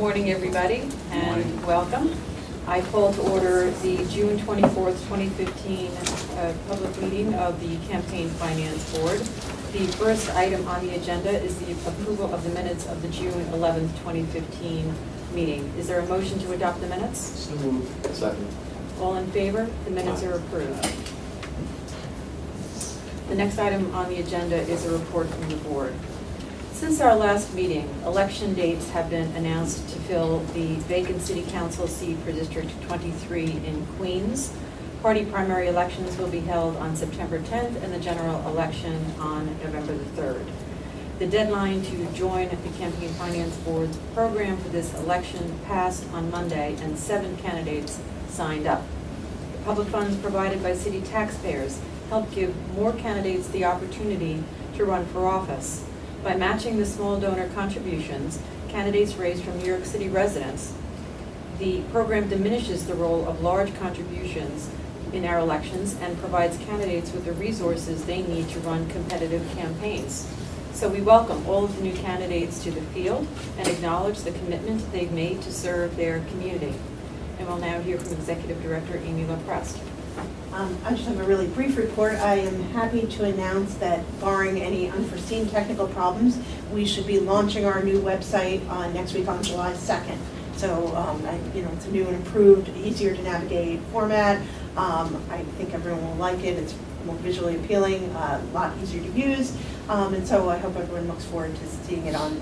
morning, everybody, and welcome. I call to order the June 24th, 2015 public meeting of the Campaign Finance Board. The first item on the agenda is the approval of the minutes of the June 11th, 2015 meeting. Is there a motion to adopt the minutes? So moved. Second. All in favor? The minutes are approved. The next item on the agenda is a report from the board. Since our last meeting, election dates have been announced to fill the vacant city council seat for District 23 in Queens. Party primary elections will be held on September 10th and the general election on November the 3rd. The deadline to join the Campaign Finance Board's program for this election passed on Monday, and 7 candidates signed up. The public funds provided by city taxpayers help give more candidates the opportunity to run for office. By matching the small donor contributions candidates raised from New York City residents, the program diminishes the role of large contributions in our elections and provides candidates with the resources they need to run competitive campaigns. So we welcome all of the new candidates to the field and acknowledge the commitment they've made to serve their community. And we'll now hear from Executive Director Amy LaPrest. I just have a really brief report. I am happy to announce that barring any unforeseen technical problems, we should be launching our new website next week on July 2nd. So, it's a new and improved, easier to navigate format. I think everyone will like it. It's more visually appealing, a lot easier to use. And so I hope everyone looks forward to seeing it on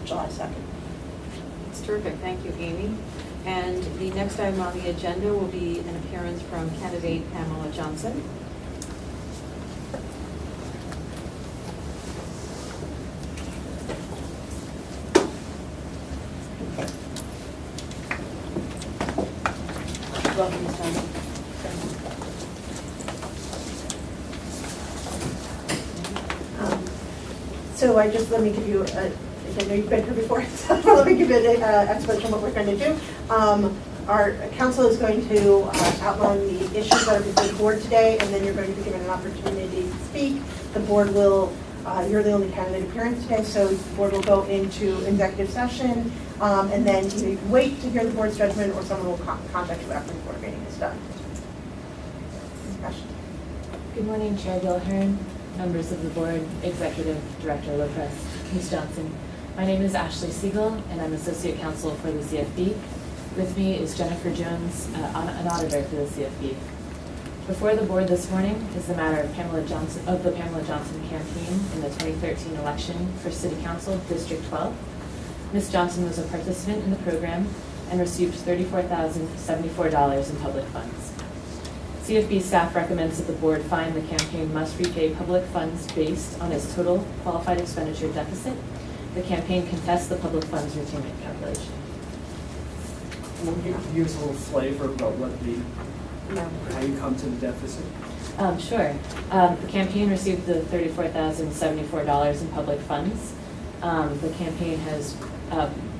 July 2nd. It's terrific. Thank you, Amy. And the next item on the agenda will be an appearance from candidate Pamela Johnson. Welcome, Ms. Johnson. So let me give you I know you've been here before, so let me give you an explanation of what we're going to do. Our council is going to outline the issues that are before the board today, and then you're going to be given an opportunity to speak. The board will, you're the only candidate appearing today, so the board will go into executive session, and then either you can wait to hear the board's judgment, or someone will contact you after the board meeting is done. Discussion. Good morning, Chair Gilhern, members of the board, Executive Director LaPrest, Ms. Johnson. My name is Ashley Siegel, and I'm Associate Counsel for the CFB. With me is Jennifer Jones, an auditor for the CFB. Before the board this morning is the matter of the Pamela Johnson campaign in the 2013 election for City Council District 12. Ms. Johnson was a participant in the program and received $34,074 in public funds. CFB staff recommends that the board find the campaign must repay public funds based on its total qualified expenditure deficit. The campaign contests the public funds retainment calculation. Will you give us a little flavor about how you come to the deficit? Sure. The campaign received the $34,074 in public funds. The campaign has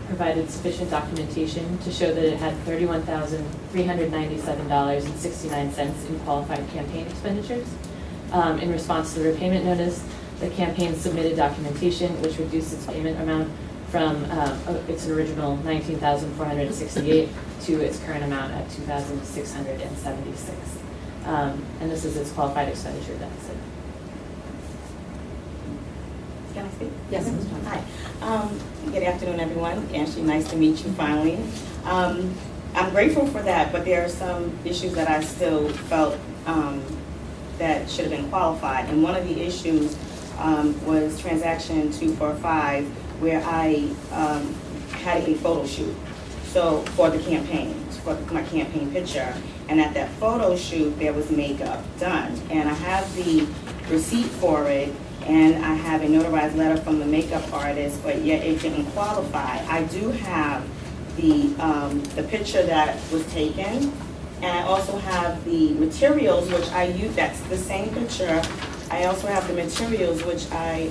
provided sufficient documentation to show that it had $31,397.69 in qualified campaign expenditures. In response to the repayment notice, the campaign submitted documentation which reduced its payment amount from its original $19,468 to its current amount at $2,676. And this is its qualified expenditure deficit. Can I speak? Yes, Ms. Johnson. Hi. Good afternoon, everyone. Ashley, nice to meet you finally. I'm grateful for that, but there are some issues that I still felt that should have been qualified. And one of the issues was transaction 245, where I had a photo shoot. So for the campaign, for my campaign picture. And at that photo shoot, there was makeup done. And I have the receipt for it, and I have a notarized letter from the makeup artist, but yet it didn't qualify. I do have the picture that was taken, and I also have the materials which I use. That's the same picture. I also have the materials which I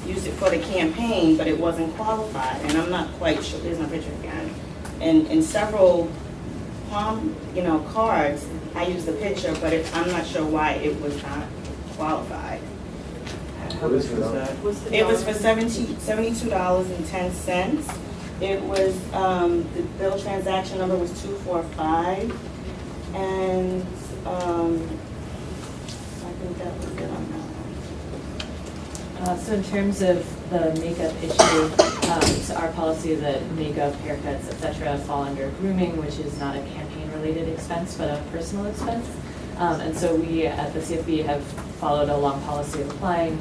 used it for the campaign, but it wasn't qualified, and I'm not quite sure. There's my picture again. And in several cards, I used the picture, but I'm not sure why it was not qualified. How much was that? It was for $72.10, It was, the bill transaction number was 245, and I think that was it on that one. So in terms of the makeup issue, so our policy that makeup, haircuts, et cetera, fall under grooming, which is not a campaign-related expense, but a personal expense. And so we at the CFB have followed a long policy of applying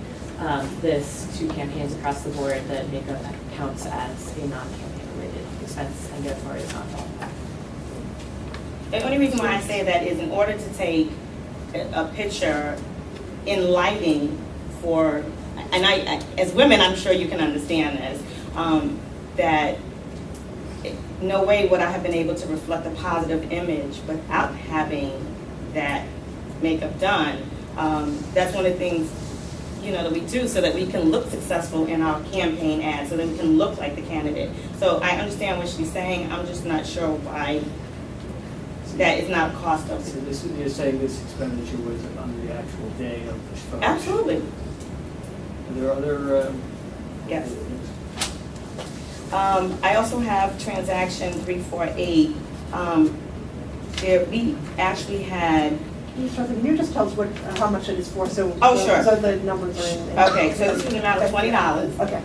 this to campaigns across the board, that makeup counts as a non-campaign-related expense and therefore is not qualified. The only reason why I say that is in order to take a picture in lighting for, and I, as women, I'm sure you can understand this, that no way would I have been able to reflect a positive image without having that makeup done. That's one of the things, you know, that we do so that we can look successful in our campaign ads, so that we can look like the candidate. So I understand what she's saying. I'm just not sure why that is not a cost of So it. this, you're saying this expenditure was on the actual day of the show? Absolutely, Are there other? yes. I also have transaction 348. There, we actually had, Can you just tell us how much it is for, so. Oh, sure. So the numbers are in. okay, so this is an amount of $20. Okay.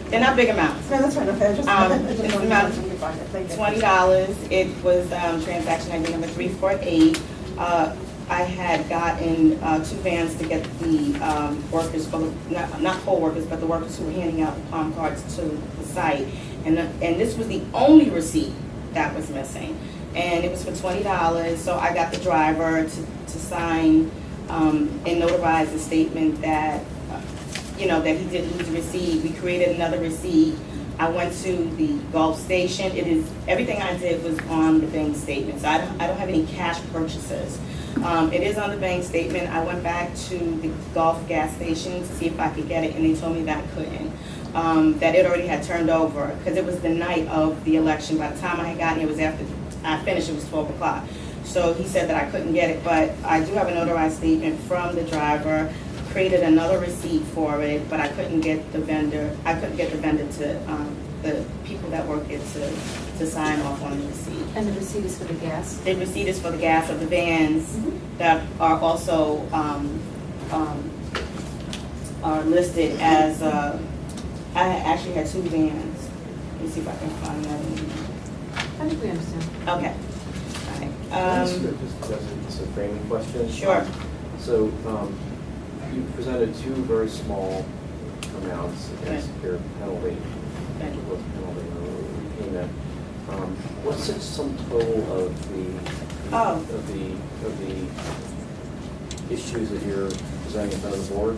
They're not big amounts. No, that's fine, okay, I just It's wanted to about know if we could find it, thank you. $20. It was transaction ID number 348. I had gotten 2 vans to get the workers, for the, not poll workers, but the workers who were handing out the palm cards to the site. And this was the only receipt that was missing. And it was for $20, so I got the driver to sign and notarize the statement that, you know, that he did lose a receipt. We created another receipt. I went to the Gulf station. It is, everything I did was on the bank statement, so I don't have any cash purchases. It is on the bank statement. I went back to the Gulf gas station to see if I could get it, and they told me that I couldn't. That it already had turned over, because it was the night of the election. By the time I had gotten it, it was after I finished, it was 12 o'clock. So he said that I couldn't get it, but I do have a notarized statement from the driver, created another receipt for it, but I couldn't get the vendor, to, the people that work it to sign off on the receipt. And the receipt is for the gas? The receipt is for the gas of the vans that are also, are listed as, I actually had 2 vans. Let me see if I can find that. I think we understand. Okay. All right. Just a framing question. Sure. So, you presented 2 very small amounts against your penalty, Thank you. both penalty and repayment. What's the sum total of the issues that you're presenting in front of the board?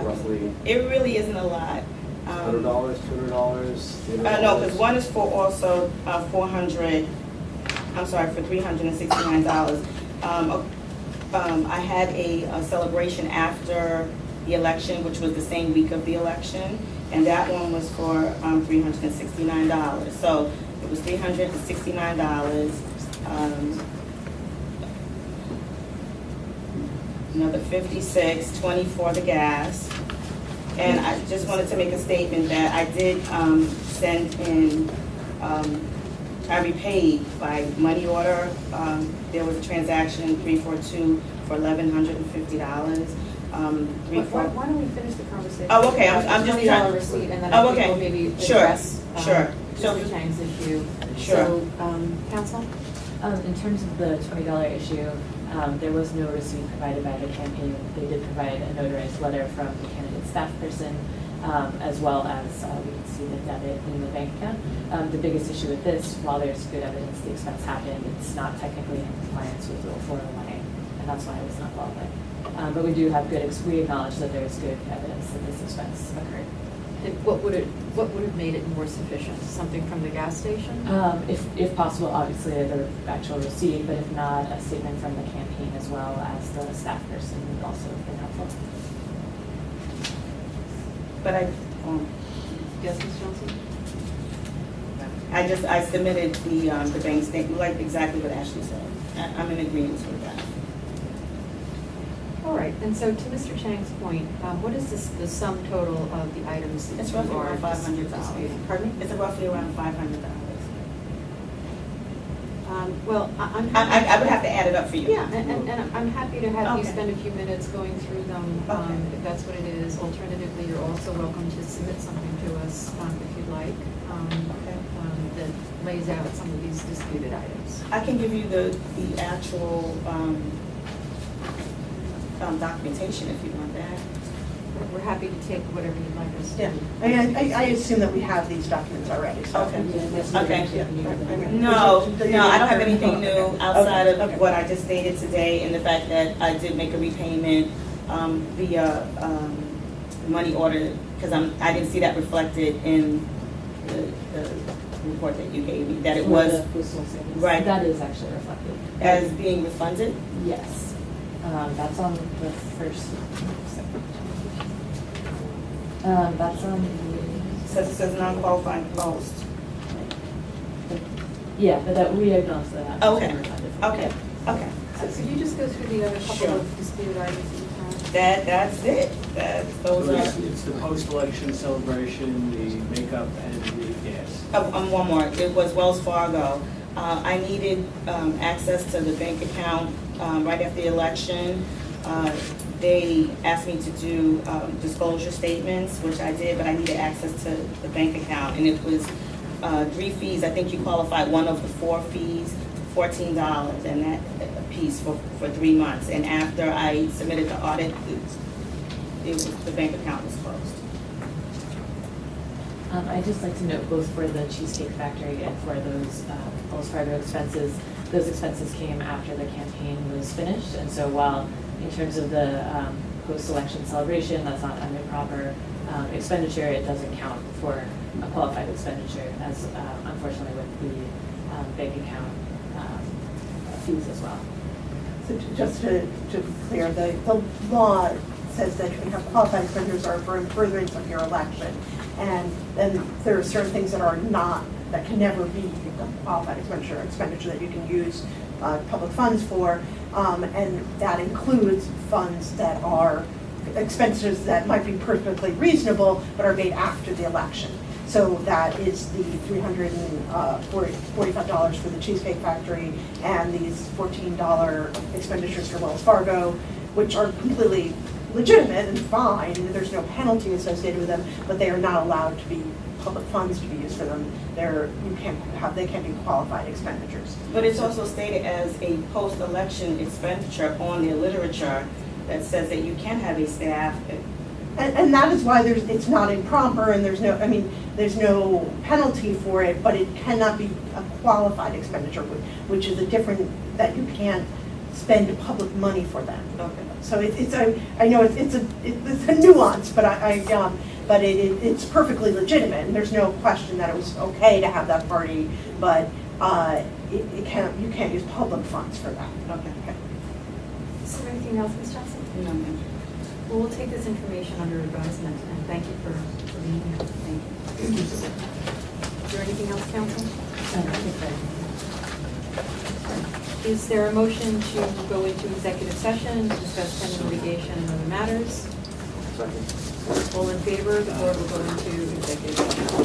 Roughly It really isn't a lot. $100, $200? No, because one is for also for $369. I had a celebration after the election, which was the same week of the election, and that one was for $369. So it was $369. Another 56, 20 for the gas. And I just wanted to make a statement that I did send in, I repaid by money order. There was a transaction, 342, for $1,150. Why don't we finish the conversation? Oh, okay, I'm just $20 trying- receipt, and then Oh, I think okay. we'll maybe Sure, address sure. So- Mr. Chang's issue. Sure. So, counsel? In terms of the $20 issue, there was no receipt provided by the campaign. They did provide a notarized letter from the candidate staff person, as well as we can see the debit in the bank account. The biggest issue with this, while there's good evidence the expense happened, it's not technically in compliance with Rule 401A, and that's why it was not qualified. But we do have we acknowledge that there is good evidence that this expense occurred. And what would have made it more sufficient? Something from the gas station? If possible, obviously the actual receipt, but if not, a statement from the campaign as well as the staff person would also have been helpful. But Yes, Ms. Johnson? I submitted the bank statement, like exactly what Ashley said. I'm in agreement with that. All right, and so to Mr. Chang's point, what is the sum total of the items that It's you roughly are around $500. disputing? Pardon me? It's roughly around $500. Well, I'm. I would have to add it up for you. Yeah, and I'm happy to have you Okay. spend a few minutes going through them, Okay. if that's what it is. Alternatively, you're also welcome to submit something to us, if you'd like, Okay. that lays out some of these disputed items. I can give you the actual documentation if you want that. We're happy to take whatever you'd like us to. Yeah, I mean, I assume that we have these documents already, so. Okay. Okay. No, I don't have anything new outside Okay. of what I just stated today and the fact that I did make a repayment via money order, because I didn't see that reflected in the report that you gave me, that it For was the postal service. Right. That is actually reflected. as being refunded. Yes. That's on the first. That's on the. It says non-qualifying post. Yeah, but that, we acknowledge that. Okay. Refunded. Okay, okay. So could you just go through the other couple Sure. of disputed items that you have? That's it. Those So are. it's the post-election celebration, the makeup, and the gas. One more. It was Wells Fargo. I needed access to the bank account right after the election. They asked me to do disclosure statements, which I did, but I needed access to the bank account. And it was 3 fees. I think you qualified one of the 4 fees, $14, and that piece for 3 months. And after I submitted the audit, the bank account was closed. I'd just like to note both for the Cheesecake Factory and for those Wells Fargo expenses, those expenses came after the campaign was finished. And so while in terms of the post-election celebration, that's not an improper expenditure, it doesn't count for a qualified expenditure, as unfortunately with the bank account fees as well. So just to be clear, the law says that you can have qualified expenditures are for furtherance of your election. And then there are certain things that are not, that can never be qualified expenditure that you can use public funds for. And that includes funds that are expenditures that might be perfectly reasonable, but are made after the election. So that is the $345 for the Cheesecake Factory and these $14 expenditures for Wells Fargo, which are completely legitimate and fine. There's no penalty associated with them, but they are not allowed to be public funds to be used for them. They can't be qualified expenditures. But it's also stated as a post-election expenditure on their literature that says that you can have a staff. And that is why it's not improper, and there's no penalty for it, but it cannot be a qualified expenditure, which is a different, that you can't spend public money for them. Okay. So I know it's a nuance, but but it's perfectly legitimate, and there's no question that it was okay to have that party, but you can't use public funds for that. Okay. Is there anything else, Ms. Johnson? No, ma'am. Well, we'll take this information under advisement, and thank you for being here. Thank you. Is there anything else, council? Is there a motion to go into executive session to discuss pending litigation and other matters? Second. All in favor, the board will go into executive session.